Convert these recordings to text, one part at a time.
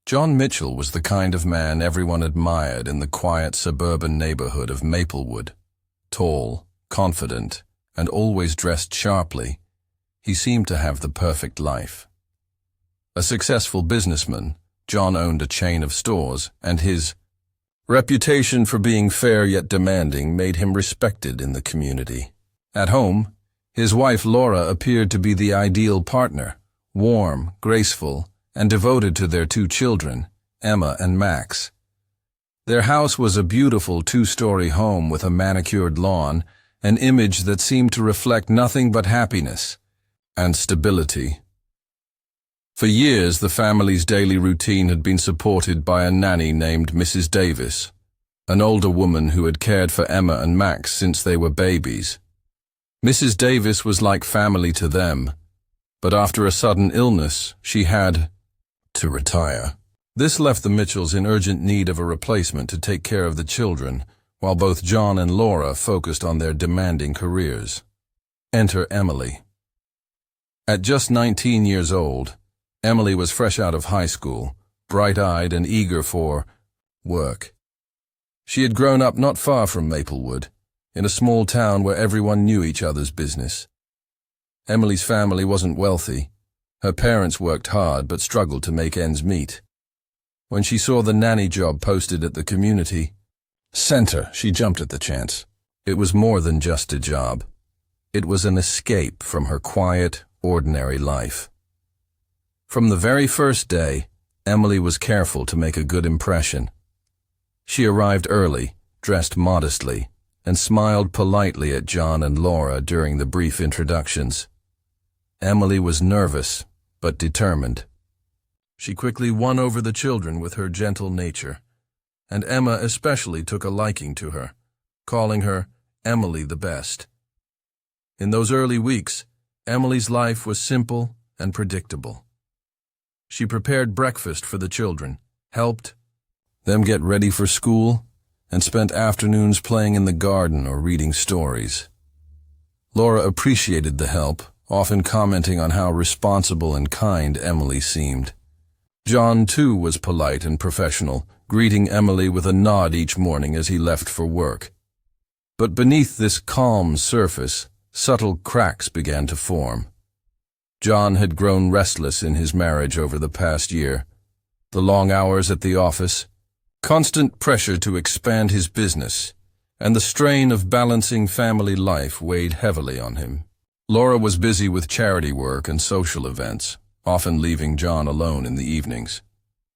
John Mitchell was the kind of man everyone admired in the quiet suburban neighborhood of Maplewood. Tall, confident, and always dressed sharply, he seemed to have the perfect life. A successful businessman, John owned a chain of stores, and his reputation for being fair yet demanding made him respected in the community. At home, his wife Laura appeared to be the ideal partner, warm, graceful, and devoted to their two children, Emma and Max. Their house was a beautiful two-story home with a manicured lawn, an image that seemed to reflect nothing but happiness and stability. For years, the family's daily routine had been supported by a nanny named Mrs. Davis, an older woman who had cared for Emma and Max since they were babies. Mrs. Davis was like family to them, but after a sudden illness, she had to retire. This left the Mitchells in urgent need of a replacement to take care of the children, while both John and Laura focused on their demanding careers. Enter Emily. At just 19 years old, Emily was fresh out of high school, bright-eyed and eager for work. She had grown up not far from Maplewood, in a small town where everyone knew each other's business. Emily's family wasn't wealthy. Her parents worked hard but struggled to make ends meet. When she saw the nanny job posted at the community center, she jumped at the chance. It was more than just a job. It was an escape from her quiet, ordinary life. From the very first day, Emily was careful to make a good impression. She arrived early, dressed modestly, and smiled politely at John and Laura during the brief introductions. Emily was nervous, but determined. She quickly won over the children with her gentle nature, and Emma especially took a liking to her, calling her Emily the best. In those early weeks, Emily's life was simple and predictable. She prepared breakfast for the children, helped them get ready for school, and spent afternoons playing in the garden or reading stories. Laura appreciated the help, often commenting on how responsible and kind Emily seemed. John, too, was polite and professional, greeting Emily with a nod each morning as he left for work. But beneath this calm surface, subtle cracks began to form. John had grown restless in his marriage over the past year. The long hours at the office, constant pressure to expand his business, and the strain of balancing family life weighed heavily on him. Laura was busy with charity work and social events, often leaving John alone in the evenings.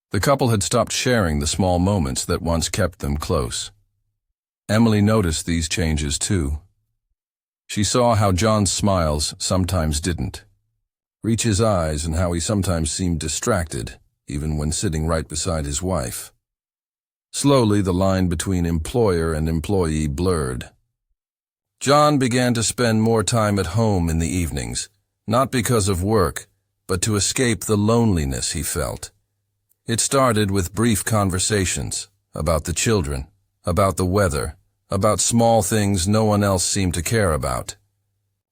The couple had stopped sharing the small moments that once kept them close. Emily noticed these changes too. She saw how John's smiles sometimes didn't reach his eyes and how he sometimes seemed distracted, even when sitting right beside his wife. Slowly, the line between employer and employee blurred. John began to spend more time at home in the evenings, not because of work, but to escape the loneliness he felt. It started with brief conversations about the children, about the weather, about small things no one else seemed to care about.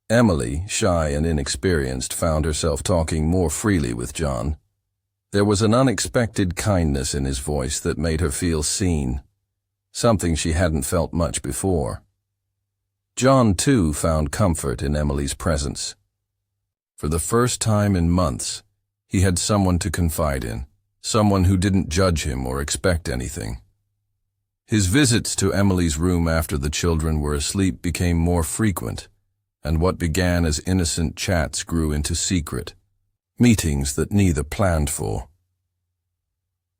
Emily, shy and inexperienced, found herself talking more freely with John. There was an unexpected kindness in his voice that made her feel seen, something she hadn't felt much before. John, too, found comfort in Emily's presence. For the first time in months, he had someone to confide in, someone who didn't judge him or expect anything. His visits to Emily's room after the children were asleep became more frequent, and what began as innocent chats grew into secret meetings that neither planned for.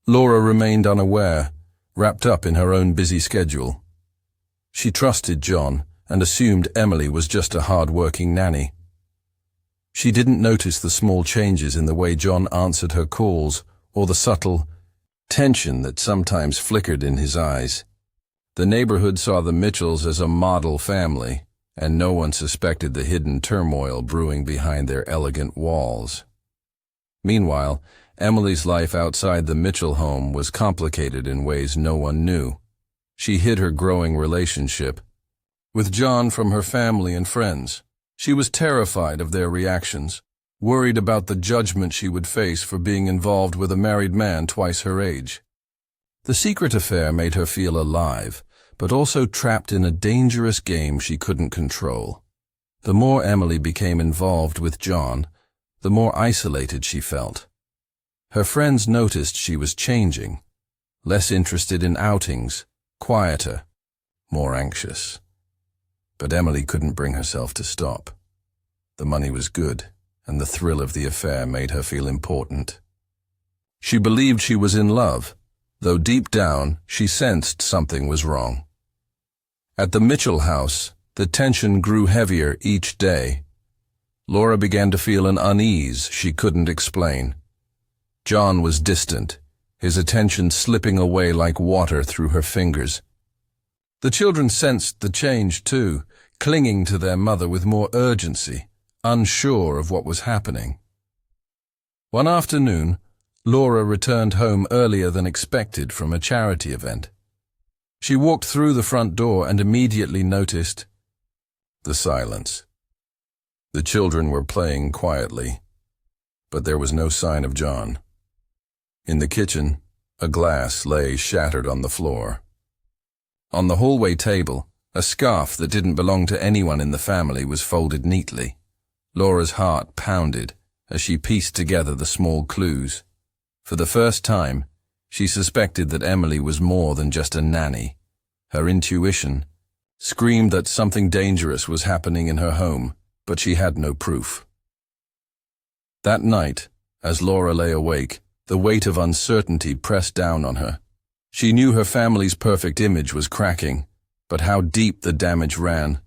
Laura remained unaware, wrapped up in her own busy schedule. She trusted John and assumed Emily was just a hard-working nanny. She didn't notice the small changes in the way John answered her calls or the subtle tension that sometimes flickered in his eyes. The neighborhood saw the Mitchells as a model family, and no one suspected the hidden turmoil brewing behind their elegant walls. Meanwhile, Emily's life outside the Mitchell home was complicated in ways no one knew. She hid her growing relationship with John from her family and friends. She was terrified of their reactions, worried about the judgment she would face for being involved with a married man twice her age. The secret affair made her feel alive, but also trapped in a dangerous game she couldn't control. The more Emily became involved with John, the more isolated she felt. Her friends noticed she was changing, less interested in outings, quieter, more anxious. But Emily couldn't bring herself to stop. The money was good, and the thrill of the affair made her feel important. She believed she was in love, though deep down she sensed something was wrong. At the Mitchell house, the tension grew heavier each day. Laura began to feel an unease she couldn't explain. John was distant, his attention slipping away like water through her fingers. The children sensed the change too, clinging to their mother with more urgency, unsure of what was happening. One afternoon, Laura returned home earlier than expected from a charity event. She walked through the front door and immediately noticed the silence. The children were playing quietly, but there was no sign of John. In the kitchen, a glass lay shattered on the floor. On the hallway table, a scarf that didn't belong to anyone in the family was folded neatly. Laura's heart pounded as she pieced together the small clues. For the first time, she suspected that Emily was more than just a nanny. Her intuition screamed that something dangerous was happening in her home, but she had no proof. That night, as Laura lay awake, the weight of uncertainty pressed down on her. She knew her family's perfect image was cracking, but how deep the damage ran,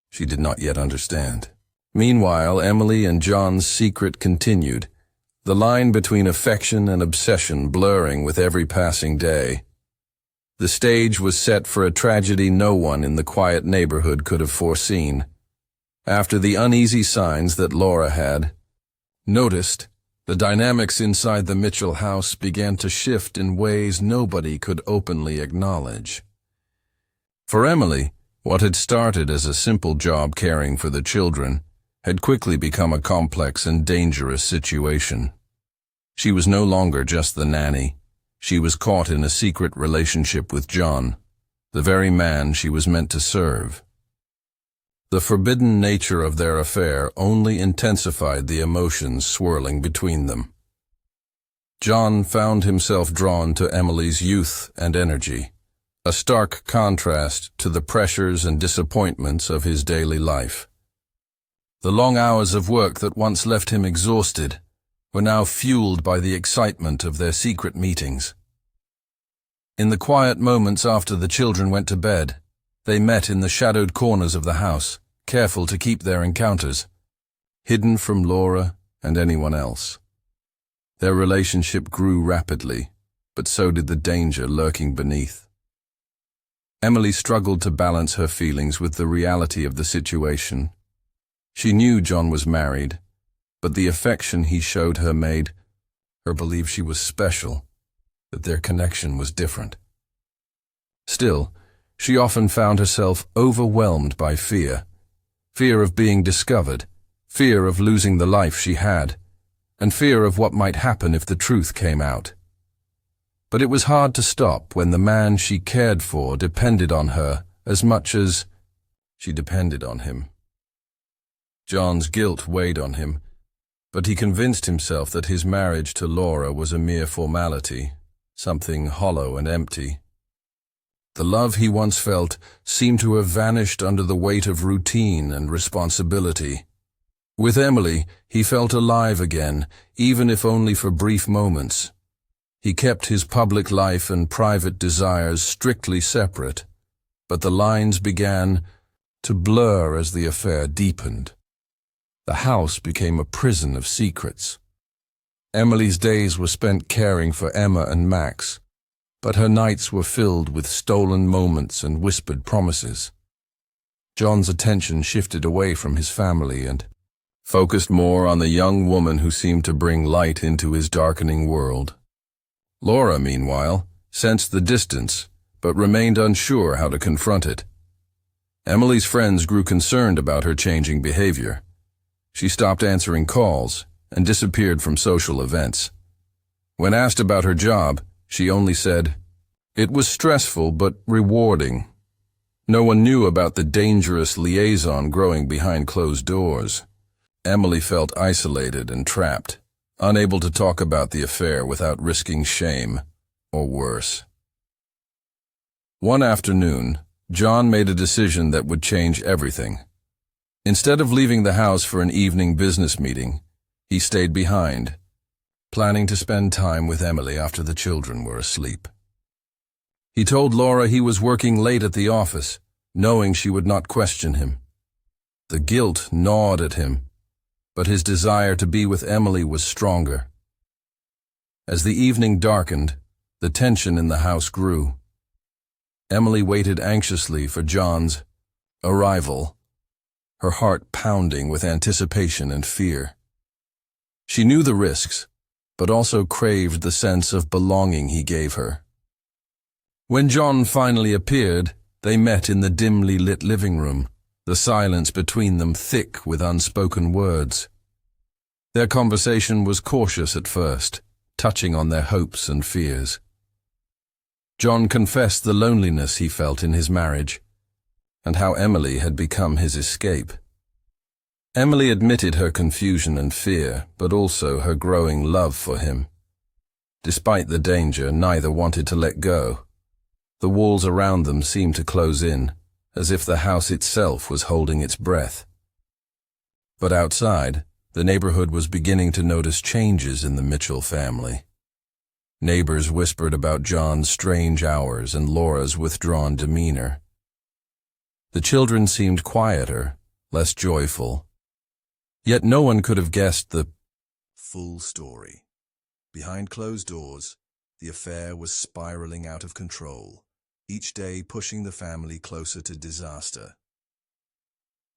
she did not yet understand. Meanwhile, Emily and John's secret continued, the line between affection and obsession blurring with every passing day. The stage was set for a tragedy no one in the quiet neighborhood could have foreseen. After the uneasy signs that Laura had noticed, the dynamics inside the Mitchell house began to shift in ways nobody could openly acknowledge. For Emily, what had started as a simple job caring for the children had quickly become a complex and dangerous situation. She was no longer just the nanny. She was caught in a secret relationship with John, the very man she was meant to serve. The forbidden nature of their affair only intensified the emotions swirling between them. John found himself drawn to Emily's youth and energy, a stark contrast to the pressures and disappointments of his daily life. The long hours of work that once left him exhausted were now fueled by the excitement of their secret meetings. In the quiet moments after the children went to bed, they met in the shadowed corners of the house, careful to keep their encounters hidden from Laura and anyone else. Their relationship grew rapidly, but so did the danger lurking beneath. Emily struggled to balance her feelings with the reality of the situation. She knew John was married, but the affection he showed her made her believe she was special, that their connection was different. Still, she often found herself overwhelmed by fear of being discovered, fear of losing the life she had, and fear of what might happen if the truth came out. But it was hard to stop when the man she cared for depended on her as much as she depended on him. John's guilt weighed on him, but he convinced himself that his marriage to Laura was a mere formality, something hollow and empty. The love he once felt seemed to have vanished under the weight of routine and responsibility. With Emily, he felt alive again, even if only for brief moments. He kept his public life and private desires strictly separate, but the lines began to blur as the affair deepened. The house became a prison of secrets. Emily's days were spent caring for Emma and Max, but her nights were filled with stolen moments and whispered promises. John's attention shifted away from his family and focused more on the young woman who seemed to bring light into his darkening world. Laura, meanwhile, sensed the distance, but remained unsure how to confront it. Emily's friends grew concerned about her changing behavior. She stopped answering calls, and disappeared from social events. When asked about her job, she only said, "It was stressful but rewarding." No one knew about the dangerous liaison growing behind closed doors. Emily felt isolated and trapped, unable to talk about the affair without risking shame, or worse. One afternoon, John made a decision that would change everything. Instead of leaving the house for an evening business meeting, he stayed behind, planning to spend time with Emily after the children were asleep. He told Laura he was working late at the office, knowing she would not question him. The guilt gnawed at him, but his desire to be with Emily was stronger. As the evening darkened, the tension in the house grew. Emily waited anxiously for John's arrival, her heart pounding with anticipation and fear. She knew the risks, but also craved the sense of belonging he gave her. When John finally appeared, they met in the dimly lit living room, the silence between them thick with unspoken words. Their conversation was cautious at first, touching on their hopes and fears. John confessed the loneliness he felt in his marriage, and how Emily had become his escape. Emily admitted her confusion and fear, but also her growing love for him. Despite the danger, neither wanted to let go. The walls around them seemed to close in, as if the house itself was holding its breath. But outside, the neighborhood was beginning to notice changes in the Mitchell family. Neighbors whispered about John's strange hours and Laura's withdrawn demeanor. The children seemed quieter, less joyful. Yet no one could have guessed the full story. Behind closed doors, the affair was spiraling out of control, each day pushing the family closer to disaster.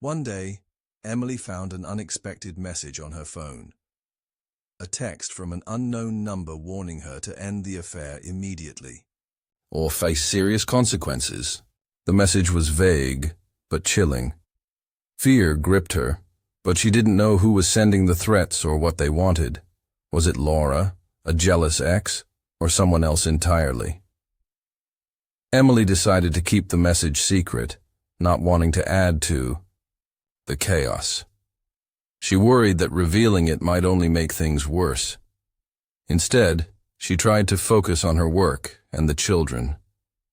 One day, Emily found an unexpected message on her phone. A text from an unknown number warning her to end the affair immediately, or face serious consequences. The message was vague, but chilling. Fear gripped her, but she didn't know who was sending the threats or what they wanted. Was it Laura, a jealous ex, or someone else entirely? Emily decided to keep the message secret, not wanting to add to the chaos. She worried that revealing it might only make things worse. Instead, she tried to focus on her work and the children,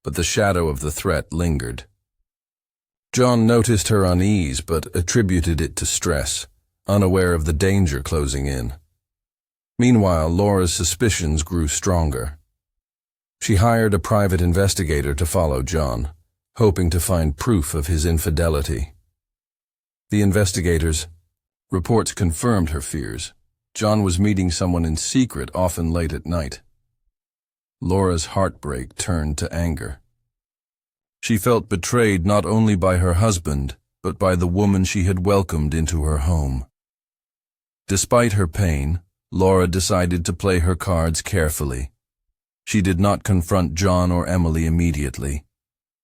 but the shadow of the threat lingered. John noticed her unease but attributed it to stress, unaware of the danger closing in. Meanwhile, Laura's suspicions grew stronger. She hired a private investigator to follow John, hoping to find proof of his infidelity. The investigators' reports confirmed her fears. John was meeting someone in secret, often late at night. Laura's heartbreak turned to anger. She felt betrayed not only by her husband, but by the woman she had welcomed into her home. Despite her pain, Laura decided to play her cards carefully. She did not confront John or Emily immediately.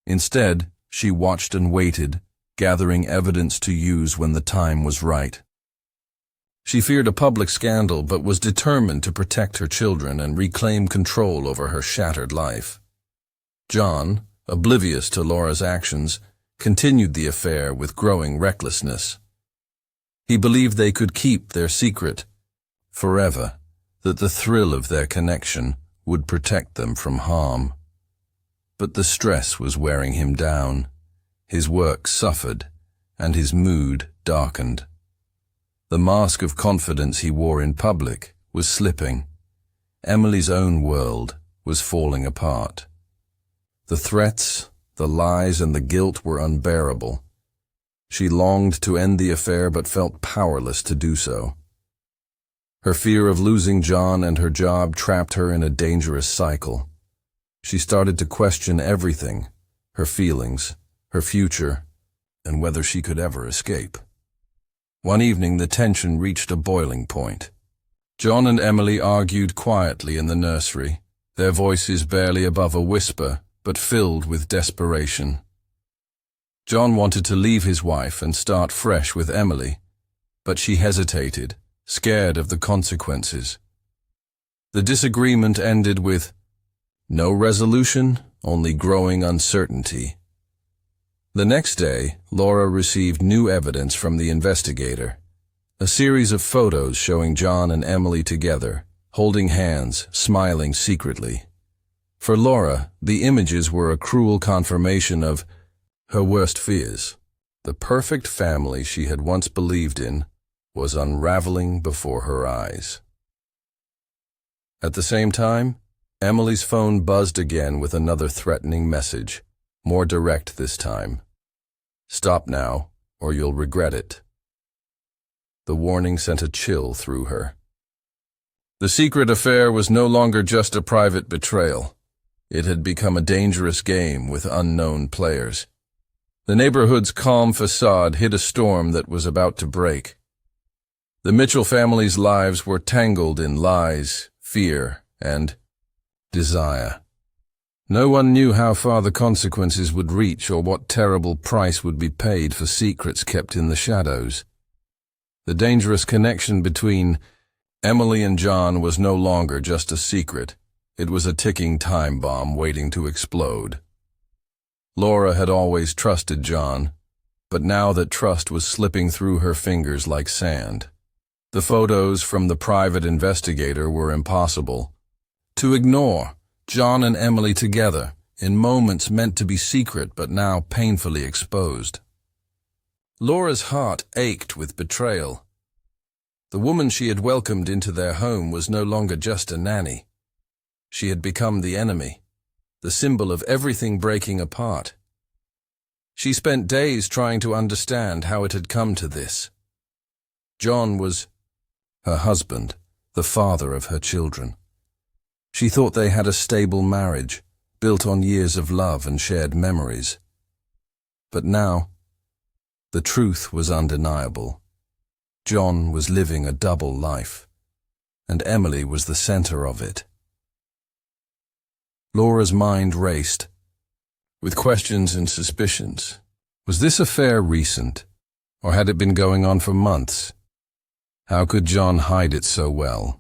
Instead, she watched and waited, gathering evidence to use when the time was right. She feared a public scandal but was determined to protect her children and reclaim control over her shattered life. John, oblivious to Laura's actions, continued the affair with growing recklessness. He believed they could keep their secret forever, that the thrill of their connection would protect them from harm. But the stress was wearing him down. His work suffered, and his mood darkened. The mask of confidence he wore in public was slipping. Emily's own world was falling apart. The threats, the lies, and the guilt were unbearable. She longed to end the affair but felt powerless to do so. Her fear of losing John and her job trapped her in a dangerous cycle. She started to question everything, her feelings, her future, and whether she could ever escape. One evening, the tension reached a boiling point. John and Emily argued quietly in the nursery, their voices barely above a whisper, but filled with desperation. John wanted to leave his wife and start fresh with Emily, but she hesitated, scared of the consequences. The disagreement ended with no resolution, only growing uncertainty. The next day, Laura received new evidence from the investigator. A series of photos showing John and Emily together, holding hands, smiling secretly. For Laura, the images were a cruel confirmation of her worst fears. The perfect family she had once believed in was unraveling before her eyes. At the same time, Emily's phone buzzed again with another threatening message, more direct this time. "Stop now, or you'll regret it." The warning sent a chill through her. The secret affair was no longer just a private betrayal. It had become a dangerous game with unknown players. The neighborhood's calm facade hid a storm that was about to break. The Mitchell family's lives were tangled in lies, fear, and desire. No one knew how far the consequences would reach or what terrible price would be paid for secrets kept in the shadows. The dangerous connection between Emily and John was no longer just a secret. It was a ticking time bomb waiting to explode. Laura had always trusted John, but now that trust was slipping through her fingers like sand. The photos from the private investigator were impossible to ignore. John and Emily together, in moments meant to be secret but now painfully exposed. Laura's heart ached with betrayal. The woman she had welcomed into their home was no longer just a nanny. She had become the enemy, the symbol of everything breaking apart. She spent days trying to understand how it had come to this. John was her husband, the father of her children. She thought they had a stable marriage, built on years of love and shared memories. But now, the truth was undeniable. John was living a double life, and Emily was the center of it. Laura's mind raced, with questions and suspicions. Was this affair recent, or had it been going on for months? How could John hide it so well?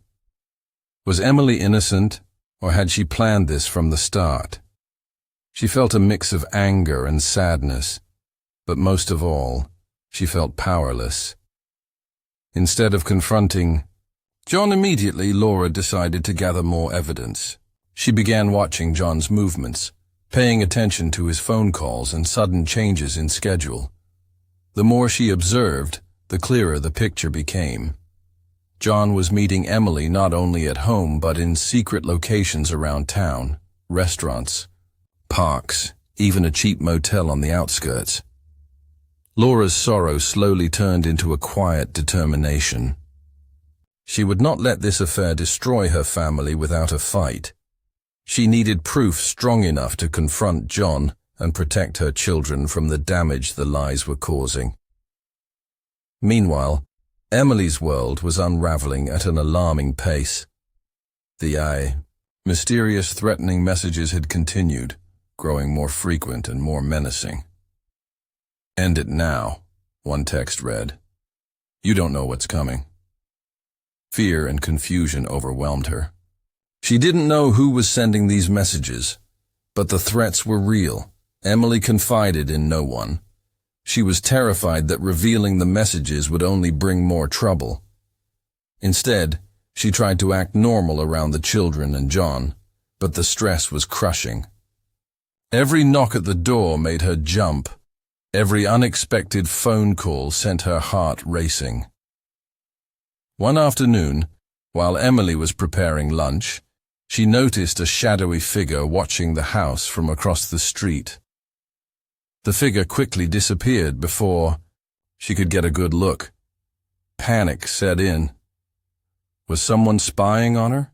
Was Emily innocent, or had she planned this from the start? She felt a mix of anger and sadness, but most of all, she felt powerless. Instead of confronting John immediately, Laura decided to gather more evidence. She began watching John's movements, paying attention to his phone calls and sudden changes in schedule. The more she observed, the clearer the picture became. John was meeting Emily not only at home but in secret locations around town, restaurants, parks, even a cheap motel on the outskirts. Laura's sorrow slowly turned into a quiet determination. She would not let this affair destroy her family without a fight. She needed proof strong enough to confront John and protect her children from the damage the lies were causing. Meanwhile, Emily's world was unraveling at an alarming pace. The mysterious, threatening messages had continued, growing more frequent and more menacing. "End it now," one text read. "You don't know what's coming." Fear and confusion overwhelmed her. She didn't know who was sending these messages, but the threats were real. Emily confided in no one. She was terrified that revealing the messages would only bring more trouble. Instead, she tried to act normal around the children and John, but the stress was crushing. Every knock at the door made her jump. Every unexpected phone call sent her heart racing. One afternoon, while Emily was preparing lunch, she noticed a shadowy figure watching the house from across the street. The figure quickly disappeared before she could get a good look. Panic set in. Was someone spying on her?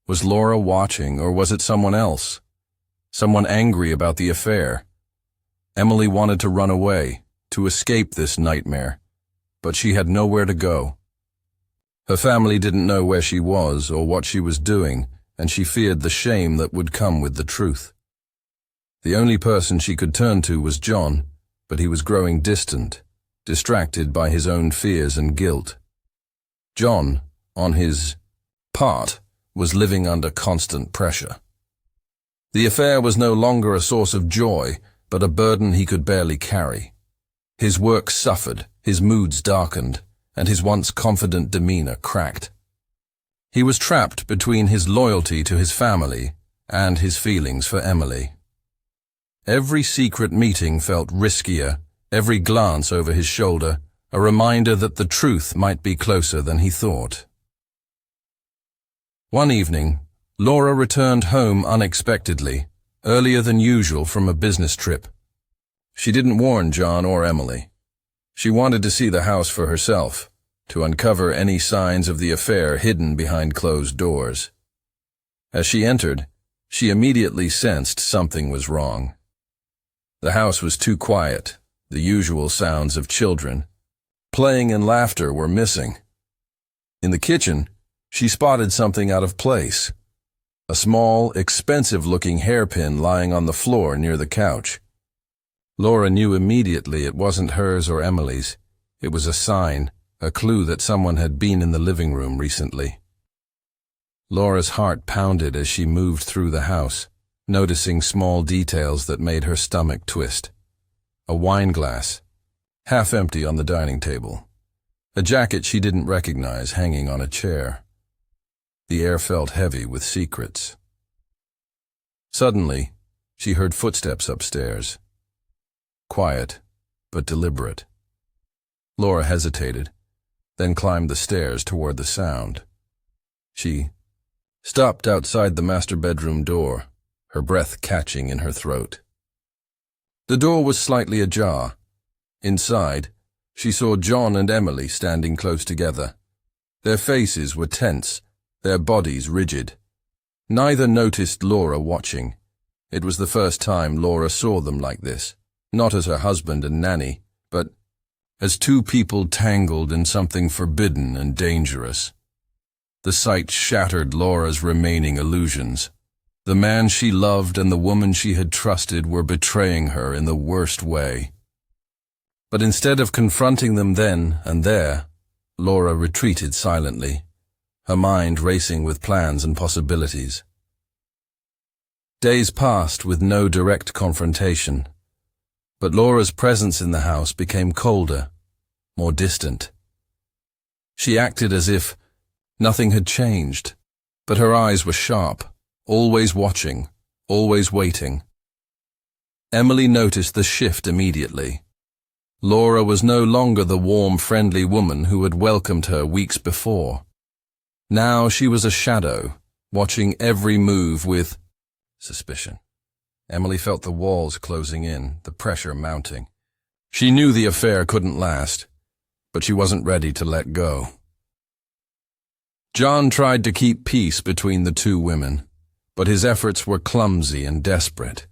Was Laura watching, or was it someone else? Someone angry about the affair? Emily wanted to run away, to escape this nightmare, but she had nowhere to go. Her family didn't know where she was or what she was doing, and she feared the shame that would come with the truth. The only person she could turn to was John, but he was growing distant, distracted by his own fears and guilt. John, on his part, was living under constant pressure. The affair was no longer a source of joy, but a burden he could barely carry. His work suffered, his moods darkened, and his once confident demeanor cracked. He was trapped between his loyalty to his family and his feelings for Emily. Every secret meeting felt riskier, every glance over his shoulder, a reminder that the truth might be closer than he thought. One evening, Laura returned home unexpectedly, earlier than usual from a business trip. She didn't warn John or Emily. She wanted to see the house for herself, to uncover any signs of the affair hidden behind closed doors. As she entered, she immediately sensed something was wrong. The house was too quiet. The usual sounds of children, playing and laughter were missing. In the kitchen, she spotted something out of place. A small, expensive-looking hairpin lying on the floor near the couch. Laura knew immediately it wasn't hers or Emily's. It was a sign, a clue that someone had been in the living room recently. Laura's heart pounded as she moved through the house, noticing small details that made her stomach twist. A wine glass, half empty on the dining table. A jacket she didn't recognize hanging on a chair. The air felt heavy with secrets. Suddenly, she heard footsteps upstairs. Quiet, but deliberate. Laura hesitated, then climbed the stairs toward the sound. She stopped outside the master bedroom door, her breath catching in her throat. The door was slightly ajar. Inside, she saw John and Emily standing close together. Their faces were tense, their bodies rigid. Neither noticed Laura watching. It was the first time Laura saw them like this, not as her husband and Nanny, but as two people tangled in something forbidden and dangerous. The sight shattered Laura's remaining illusions. The man she loved and the woman she had trusted were betraying her in the worst way. But instead of confronting them then and there, Laura retreated silently, her mind racing with plans and possibilities. Days passed with no direct confrontation, but Laura's presence in the house became colder, more distant. She acted as if nothing had changed, but her eyes were sharp, always watching, always waiting. Emily noticed the shift immediately. Laura was no longer the warm, friendly woman who had welcomed her weeks before. Now she was a shadow, watching every move with suspicion. Emily felt the walls closing in, the pressure mounting. She knew the affair couldn't last, but she wasn't ready to let go. John tried to keep peace between the two women, but his efforts were clumsy and desperate.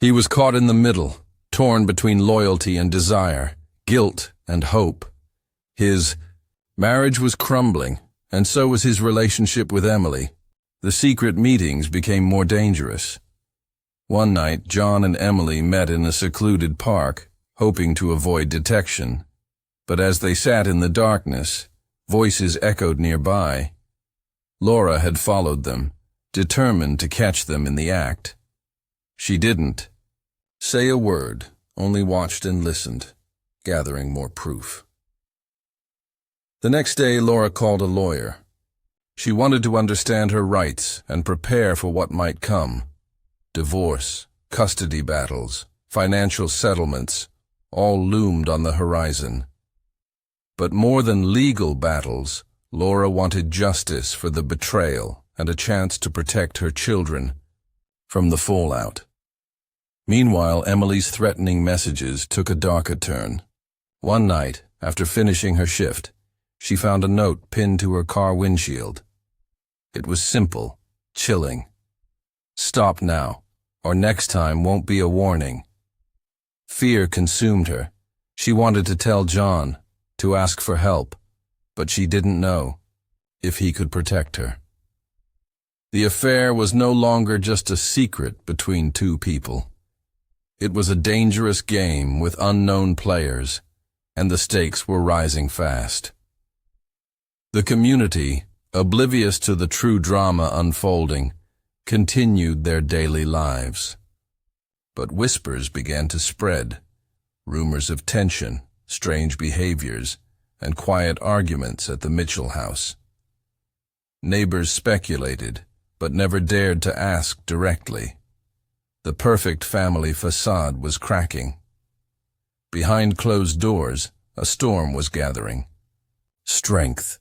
He was caught in the middle, torn between loyalty and desire, guilt and hope. His marriage was crumbling, and so was his relationship with Emily. The secret meetings became more dangerous. One night, John and Emily met in a secluded park, hoping to avoid detection. But as they sat in the darkness, voices echoed nearby. Laura had followed them, determined to catch them in the act. She didn't say a word, only watched and listened, gathering more proof. The next day, Laura called a lawyer. She wanted to understand her rights and prepare for what might come. Divorce, custody battles, financial settlements, all loomed on the horizon. But more than legal battles, Laura wanted justice for the betrayal and a chance to protect her children from the fallout. Meanwhile, Emily's threatening messages took a darker turn. One night, after finishing her shift, she found a note pinned to her car windshield. It was simple, chilling. "Stop now, or next time won't be a warning." Fear consumed her. She wanted to tell John, to ask for help, but she didn't know if he could protect her. The affair was no longer just a secret between two people. It was a dangerous game with unknown players, and the stakes were rising fast. The community, oblivious to the true drama unfolding, continued their daily lives. But whispers began to spread, rumors of tension, strange behaviors, and quiet arguments at the Mitchell house. Neighbors speculated, but never dared to ask directly. The perfect family facade was cracking. Behind closed doors, a storm was gathering. Strength.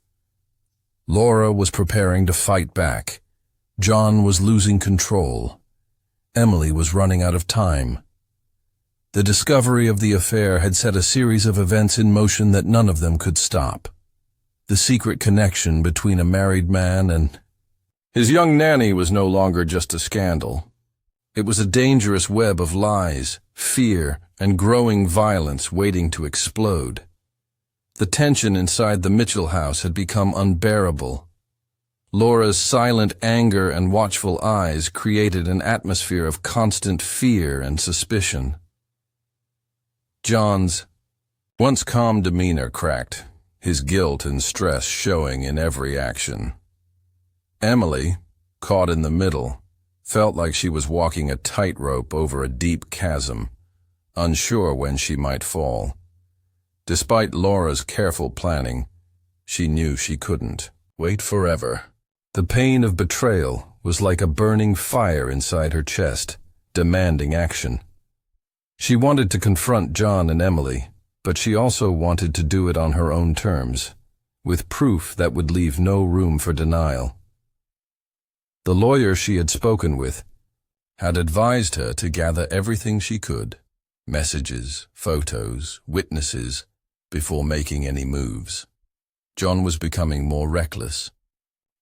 Laura was preparing to fight back. John was losing control. Emily was running out of time. The discovery of the affair had set a series of events in motion that none of them could stop. The secret connection between a married man and his young nanny was no longer just a scandal. It was a dangerous web of lies, fear, and growing violence waiting to explode. The tension inside the Mitchell house had become unbearable. Laura's silent anger and watchful eyes created an atmosphere of constant fear and suspicion. John's once calm demeanor cracked, his guilt and stress showing in every action. Emily, caught in the middle, felt like she was walking a tightrope over a deep chasm, unsure when she might fall. Despite Laura's careful planning, she knew she couldn't wait forever. The pain of betrayal was like a burning fire inside her chest, demanding action. She wanted to confront John and Emily, but she also wanted to do it on her own terms, with proof that would leave no room for denial. The lawyer she had spoken with had advised her to gather everything she could, messages, photos, witnesses, before making any moves. John was becoming more reckless.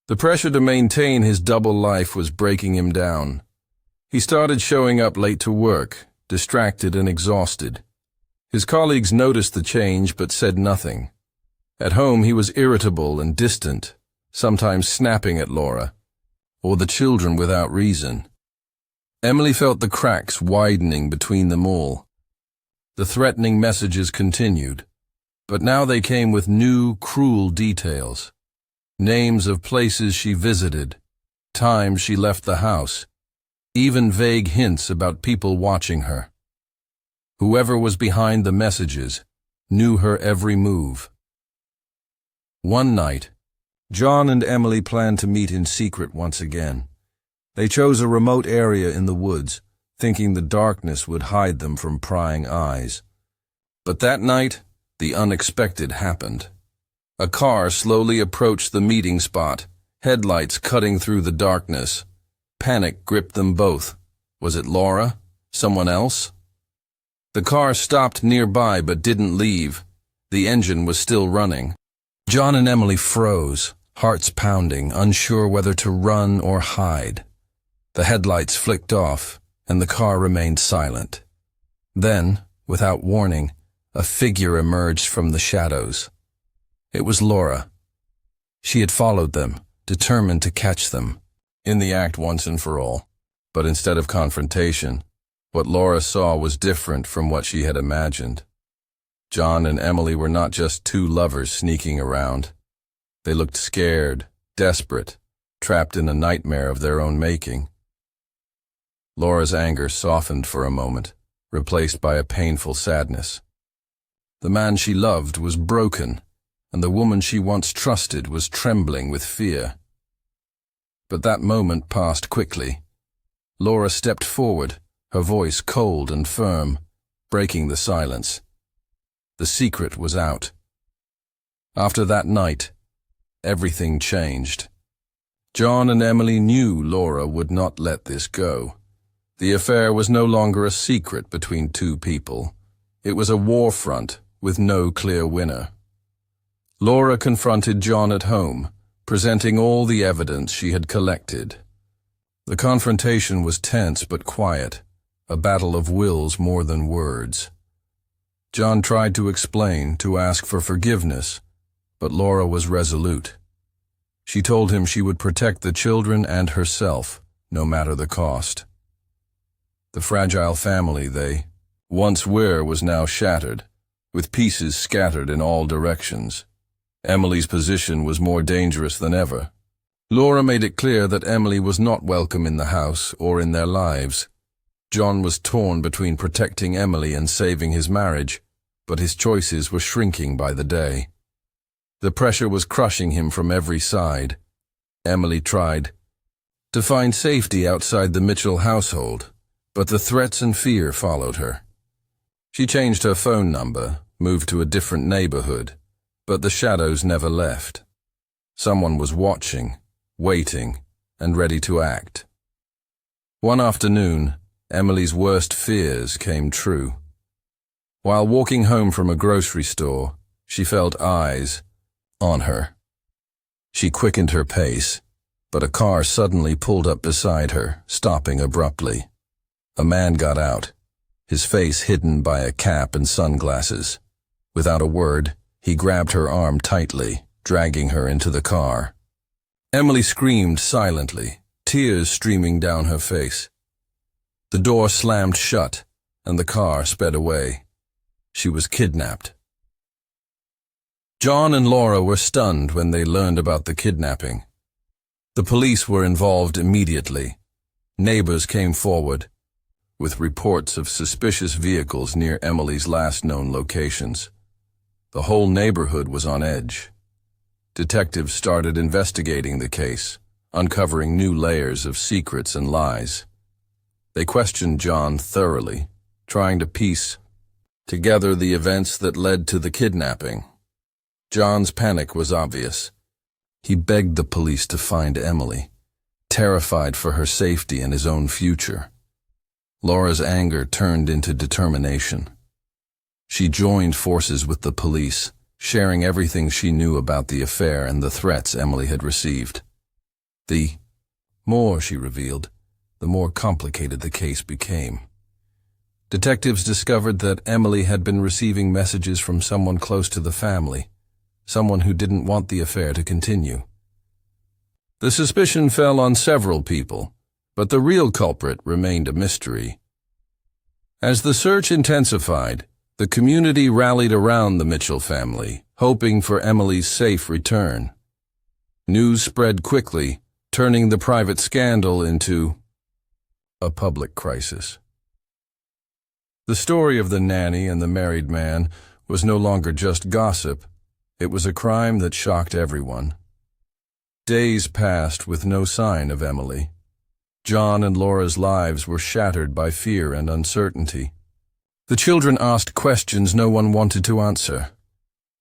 The pressure to maintain his double life was breaking him down. He started showing up late to work, distracted and exhausted. His colleagues noticed the change but said nothing. At home he was irritable and distant, sometimes snapping at Laura, or the children without reason. Emily felt the cracks widening between them all. The threatening messages continued, but now they came with new, cruel details. Names of places she visited, times she left the house, even vague hints about people watching her. Whoever was behind the messages knew her every move. One night, John and Emily planned to meet in secret once again. They chose a remote area in the woods, thinking the darkness would hide them from prying eyes. But that night, the unexpected happened. A car slowly approached the meeting spot, headlights cutting through the darkness. Panic gripped them both. Was it Laura? Someone else? The car stopped nearby but didn't leave. The engine was still running. John and Emily froze, hearts pounding, unsure whether to run or hide. The headlights flicked off, and the car remained silent. Then, without warning, a figure emerged from the shadows. It was Laura. She had followed them, determined to catch them, in the act once and for all. But instead of confrontation, what Laura saw was different from what she had imagined. John and Emily were not just two lovers sneaking around. They looked scared, desperate, trapped in a nightmare of their own making. Laura's anger softened for a moment, replaced by a painful sadness. The man she loved was broken, and the woman she once trusted was trembling with fear. But that moment passed quickly. Laura stepped forward, her voice cold and firm, breaking the silence. The secret was out. After that night, everything changed. John and Emily knew Laura would not let this go. The affair was no longer a secret between two people. It was a war front with no clear winner. Laura confronted John at home, presenting all the evidence she had collected. The confrontation was tense but quiet, a battle of wills more than words. John tried to explain, to ask for forgiveness, but Laura was resolute. She told him she would protect the children and herself, no matter the cost. The fragile family they once were was now shattered, with pieces scattered in all directions. Emily's position was more dangerous than ever. Laura made it clear that Emily was not welcome in the house or in their lives. John was torn between protecting Emily and saving his marriage, but his choices were shrinking by the day. The pressure was crushing him from every side. Emily tried to find safety outside the Mitchell household, but the threats and fear followed her. She changed her phone number, moved to a different neighborhood, but the shadows never left. Someone was watching, waiting, and ready to act. One afternoon, Emily's worst fears came true. While walking home from a grocery store, she felt eyes on her. She quickened her pace, but a car suddenly pulled up beside her, stopping abruptly. A man got out, his face hidden by a cap and sunglasses. Without a word, he grabbed her arm tightly, dragging her into the car. Emily screamed silently, tears streaming down her face. The door slammed shut, and the car sped away. She was kidnapped. John and Laura were stunned when they learned about the kidnapping. The police were involved immediately. Neighbors came forward, with reports of suspicious vehicles near Emily's last known locations. The whole neighborhood was on edge. Detectives started investigating the case, uncovering new layers of secrets and lies. They questioned John thoroughly, trying to piece together the events that led to the kidnapping. John's panic was obvious. He begged the police to find Emily, terrified for her safety and his own future. Laura's anger turned into determination. She joined forces with the police, sharing everything she knew about the affair and the threats Emily had received. The more she revealed, the more complicated the case became. Detectives discovered that Emily had been receiving messages from someone close to the family, someone who didn't want the affair to continue. The suspicion fell on several people, but the real culprit remained a mystery. As the search intensified, the community rallied around the Mitchell family, hoping for Emily's safe return. News spread quickly, turning the private scandal into a public crisis. The story of the nanny and the married man was no longer just gossip. It was a crime that shocked everyone. Days passed with no sign of Emily. John and Laura's lives were shattered by fear and uncertainty. The children asked questions no one wanted to answer.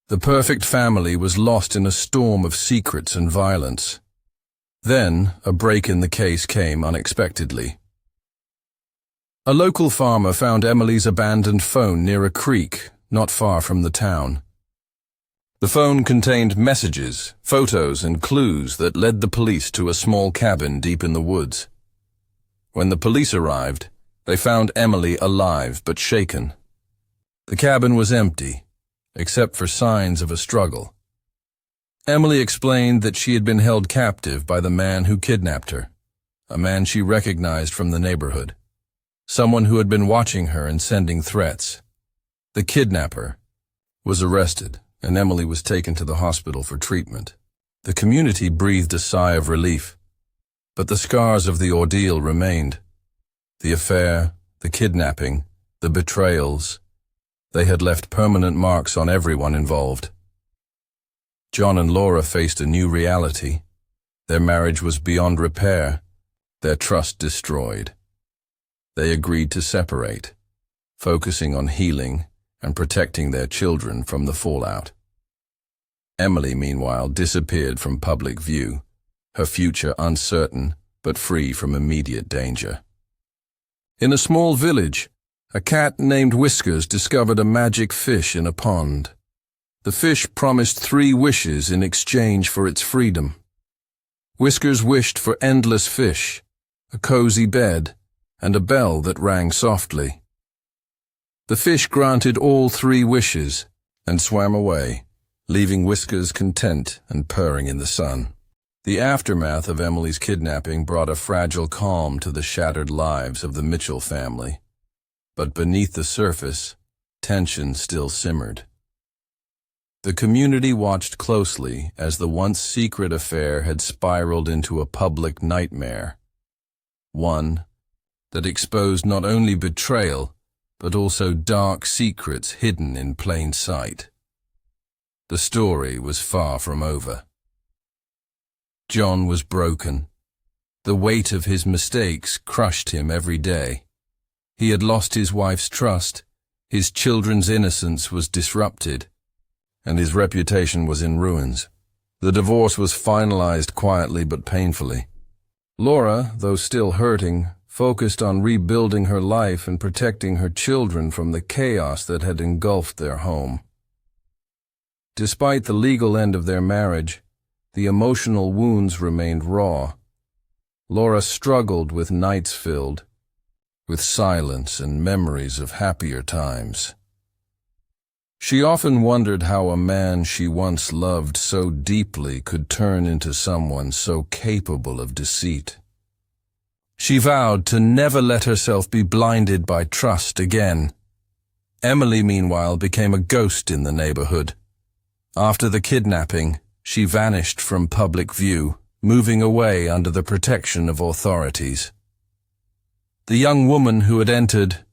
The perfect family was lost in a storm of secrets and violence. Then, a break in the case came unexpectedly. A local farmer found Emily's abandoned phone near a creek, not far from the town. The phone contained messages, photos, and clues that led the police to a small cabin deep in the woods. When the police arrived, they found Emily alive but shaken. The cabin was empty, except for signs of a struggle. Emily explained that she had been held captive by the man who kidnapped her, a man she recognized from the neighborhood, someone who had been watching her and sending threats. The kidnapper was arrested, and Emily was taken to the hospital for treatment. The community breathed a sigh of relief, but the scars of the ordeal remained. The affair, the kidnapping, the betrayals, they had left permanent marks on everyone involved. John and Laura faced a new reality. Their marriage was beyond repair, their trust destroyed. They agreed to separate, focusing on healing and protecting their children from the fallout. Emily, meanwhile, disappeared from public view, her future uncertain but free from immediate danger. In a small village, a cat named Whiskers discovered a magic fish in a pond. The fish promised 3 wishes in exchange for its freedom. Whiskers wished for endless fish, a cozy bed, and a bell that rang softly. The fish granted all 3 wishes and swam away, leaving Whiskers content and purring in the sun. The aftermath of Emily's kidnapping brought a fragile calm to the shattered lives of the Mitchell family. But beneath the surface, tension still simmered. The community watched closely as the once secret affair had spiraled into a public nightmare. One that exposed not only betrayal, but also dark secrets hidden in plain sight. The story was far from over. John was broken. The weight of his mistakes crushed him every day. He had lost his wife's trust, his children's innocence was disrupted, and his reputation was in ruins. The divorce was finalized quietly but painfully. Laura, though still hurting, focused on rebuilding her life and protecting her children from the chaos that had engulfed their home. Despite the legal end of their marriage, the emotional wounds remained raw. Laura struggled with nights filled with silence and memories of happier times. She often wondered how a man she once loved so deeply could turn into someone so capable of deceit. She vowed to never let herself be blinded by trust again. Emily, meanwhile, became a ghost in the neighborhood. After the kidnapping, she vanished from public view, moving away under the protection of authorities. The young woman who had entered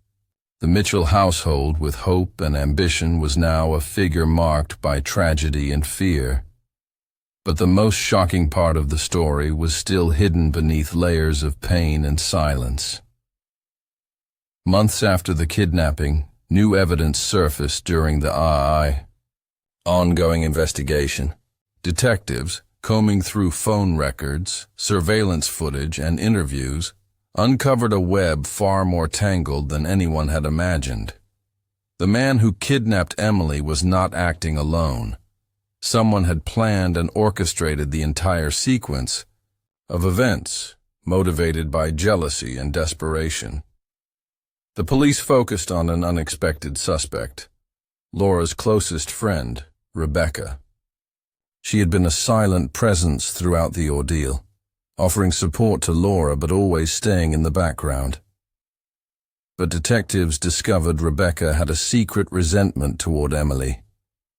the Mitchell household with hope and ambition was now a figure marked by tragedy and fear. But the most shocking part of the story was still hidden beneath layers of pain and silence. Months after the kidnapping, new evidence surfaced during the ongoing investigation. Detectives, combing through phone records, surveillance footage, and interviews, uncovered a web far more tangled than anyone had imagined. The man who kidnapped Emily was not acting alone. Someone had planned and orchestrated the entire sequence of events, motivated by jealousy and desperation. The police focused on an unexpected suspect, Laura's closest friend, Rebecca. She had been a silent presence throughout the ordeal, offering support to Laura but always staying in the background. But detectives discovered Rebecca had a secret resentment toward Emily,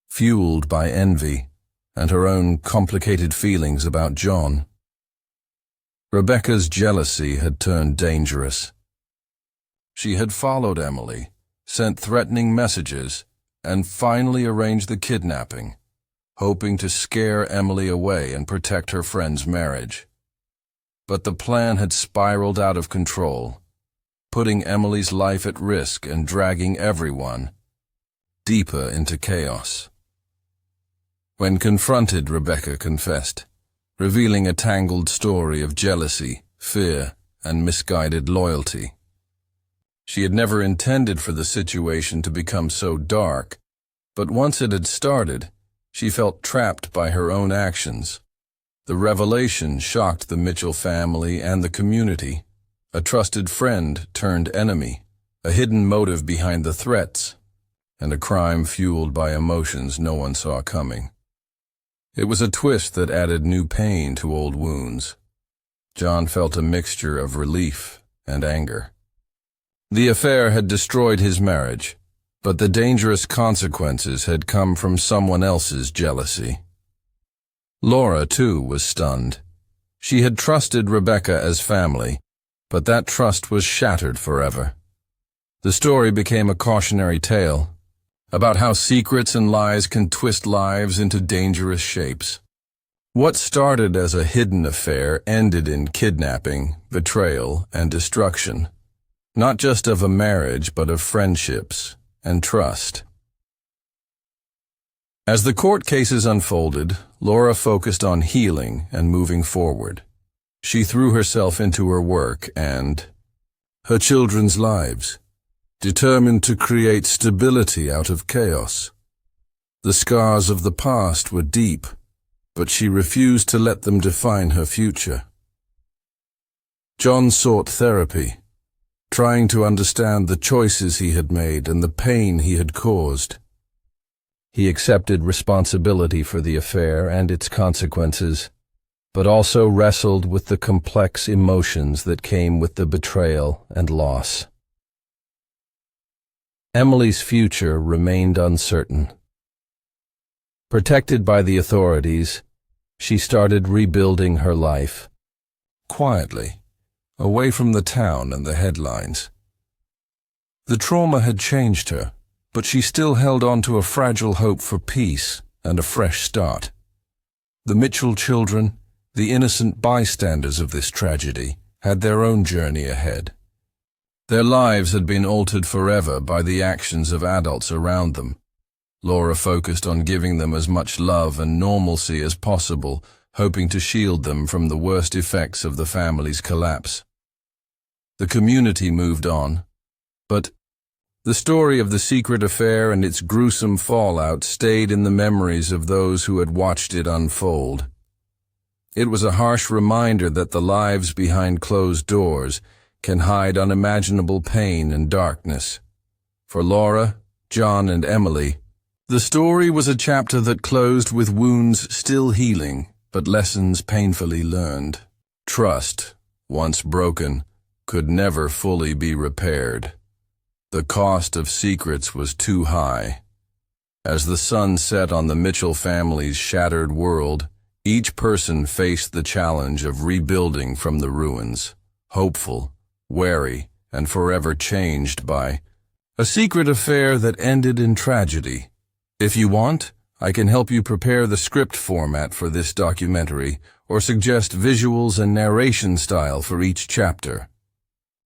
fueled by envy and her own complicated feelings about John. Rebecca's jealousy had turned dangerous. She had followed Emily, sent threatening messages, and finally arranged the kidnapping, hoping to scare Emily away and protect her friend's marriage. But the plan had spiraled out of control, putting Emily's life at risk and dragging everyone deeper into chaos. When confronted, Rebecca confessed, revealing a tangled story of jealousy, fear, and misguided loyalty. She had never intended for the situation to become so dark, but once it had started, she felt trapped by her own actions. The revelation shocked the Mitchell family and the community. A trusted friend turned enemy, a hidden motive behind the threats, and a crime fueled by emotions no one saw coming. It was a twist that added new pain to old wounds. John felt a mixture of relief and anger. The affair had destroyed his marriage, but the dangerous consequences had come from someone else's jealousy. Laura, too, was stunned. She had trusted Rebecca as family, but that trust was shattered forever. The story became a cautionary tale about how secrets and lies can twist lives into dangerous shapes. What started as a hidden affair ended in kidnapping, betrayal, and destruction, not just of a marriage but of friendships and trust. As the court cases unfolded, Laura focused on healing and moving forward. She threw herself into her work and her children's lives, determined to create stability out of chaos. The scars of the past were deep, but she refused to let them define her future. John sought therapy, trying to understand the choices he had made and the pain he had caused. He accepted responsibility for the affair and its consequences, but also wrestled with the complex emotions that came with the betrayal and loss. Emily's future remained uncertain. Protected by the authorities, she started rebuilding her life. Quietly, away from the town and the headlines. The trauma had changed her, but she still held on to a fragile hope for peace and a fresh start. The Mitchell children, the innocent bystanders of this tragedy, had their own journey ahead. Their lives had been altered forever by the actions of adults around them. Laura focused on giving them as much love and normalcy as possible, hoping to shield them from the worst effects of the family's collapse. The community moved on, but the story of the secret affair and its gruesome fallout stayed in the memories of those who had watched it unfold. It was a harsh reminder that the lives behind closed doors can hide unimaginable pain and darkness. For Laura, John, and Emily, the story was a chapter that closed with wounds still healing, but lessons painfully learned. Trust, once broken, could never fully be repaired. The cost of secrets was too high. As the sun set on the Mitchell family's shattered world, each person faced the challenge of rebuilding from the ruins, hopeful, wary, and forever changed by a secret affair that ended in tragedy. If you want, I can help you prepare the script format for this documentary or suggest visuals and narration style for each chapter.